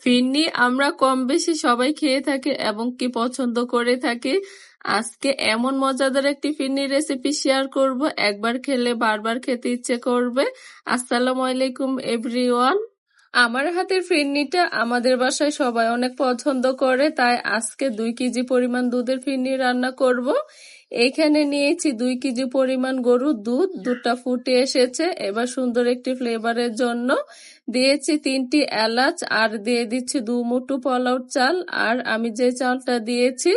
ফিরনি আমরা কম বেশি সবাই খেয়ে থাকি এবং কি পছন্দ করে থাকি। আজকে এমন মজাদার একটি ফিরনির রেসিপি শেয়ার করব, একবার খেলে বারবার খেতে ইচ্ছে করবে। আসসালামু আলাইকুম এভরিওয়ান। আমার হাতের ফিরনিটা আমাদের বাসায় সবাই অনেক পছন্দ করে, তাই আজকে 2 কেজি পরিমাণ দুধের ফিরনি রান্না করব। এখানে নিয়েছি 2 কেজি পরিমাণ গরুর দুধ, দুধটা ফুটে এসেছে। এবার সুন্দর একটি ফ্লেভারের জন্য দিয়েছি 3টি এলাচ আর দিয়ে দিচ্ছি 2 মুঠো পোলাওর চাল। আর আমি যে চালটা দিয়েছি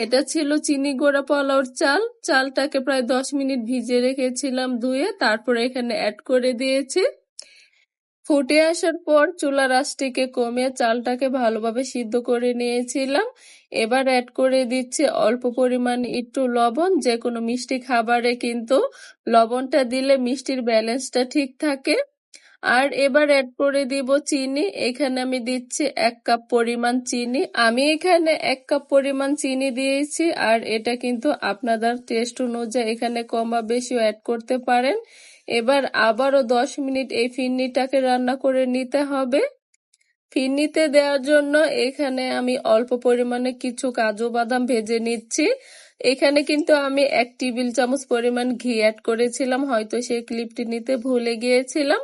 এটা ছিল চিনি গুঁড়া পোলাওর চাল। চালটাকে প্রায় 10 মিনিট ভিজিয়ে রেখেছিলাম ধুয়ে, তারপরে এখানে অ্যাড করে দিয়েছি। ফুটে আসার পর চুলার আঁচটিকে কমিয়ে চালটাকে ভালোভাবে সিদ্ধ করে নিয়েছিলাম। এবার অ্যাড করে দিচ্ছি অল্প পরিমাণ একটু লবণ। যে কোনো মিষ্টি খাবারে কিন্তু লবণটা দিলে মিষ্টির ব্যালেন্সটা ঠিক থাকে। আর এবার অ্যাড করে দিব চিনি। এখানে আমি দিচ্ছি 1 কাপ পরিমাণ চিনি। আমি এখানে 1 কাপ পরিমাণ চিনি দিয়েছি, আর এটা কিন্তু আপনাদের টেস্ট অনুযায়ী এখানে কম বা বেশিও অ্যাড করতে পারেন। এবার আবারও 10 মিনিট এই ফিরনিটাকে রান্না করে নিতে হবে। ফিরনিতে দেওয়ার জন্য এখানে আমি অল্প পরিমাণে কিছু কাজু বাদাম ভেজে নিচ্ছি। এখানে কিন্তু আমি 1 টেবিল চামচ পরিমাণ ঘি অ্যাড করেছিলাম, হয়তো সেই ক্লিপটি নিতে ভুলে গিয়েছিলাম।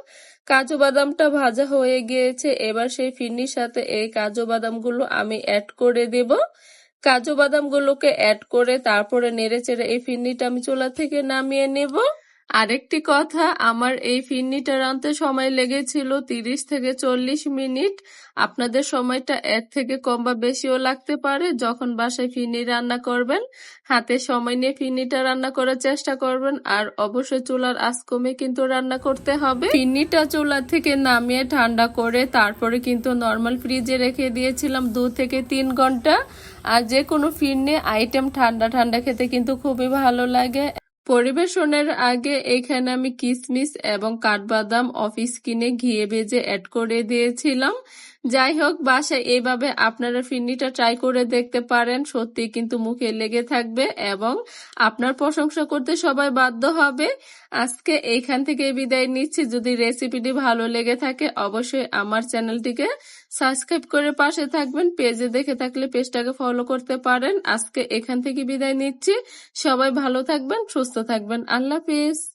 কাজু বাদামটা ভাজা হয়ে গিয়েছে। এবার সেই ফিরনির সাথে এই কাজু বাদামগুলো আমি অ্যাড করে দেব। কাজু বাদামগুলোকে অ্যাড করে তারপরে নেড়েচেড়ে এই ফিরনিটা আমি চুলা থেকে নামিয়ে নেব। আরেকটি কথা, আমার এই ফিরনিটা রাঁধতে সময় লেগেছিল 30 থেকে 40 মিনিট। আপনাদের সময়টা এর থেকে কম বা বেশিও লাগতে পারে। যখন বাসায় ফিরনি রান্না করবেন, হাতে সময় নিয়ে ফিরনিটা রান্না করার চেষ্টা করবেন। আর অবশ্যই চুলার আঁচ কমে কিন্তু রান্না করতে হবে। ফিরনিটা চুলা থেকে নামিয়ে ঠান্ডা করে তারপরে কিন্তু নর্মাল ফ্রিজে রেখে দিয়েছিলাম 2 থেকে 3 ঘন্টা। আর যে কোনো ফিরনি আইটেম ঠান্ডা ঠান্ডা খেতে কিন্তু খুবই ভালো লাগে। পরিবেশনের আগে এখানে আমি কিশমিশ এবং কাঠবাদাম অফ স্কিনে ঘিয়ে ভেজে অ্যাড করে দিয়েছিলাম। যাই হোক, বাসায় এইভাবে আপনারা ফিরনিটা ট্রাই করে দেখতে পারেন। সত্যি কিন্তু মুখে লেগে থাকবে এবং আপনার প্রশংসা করতে সবাই বাধ্য হবে। আজকে এইখান থেকে বিদায় নিচ্ছি। যদি রেসিপিটি ভালো লেগে থাকে অবশ্যই আমার চ্যানেলটিকে সাবস্ক্রাইব করে পাশে থাকবেন। পেজে দেখে থাকলে পেজটাকে ফলো করতে পারেন। আজকে এখান থেকে বিদায় নিচ্ছি। সবাই ভালো থাকবেন, সুস্থ থাকবেন। আল্লাহ হাফেজ।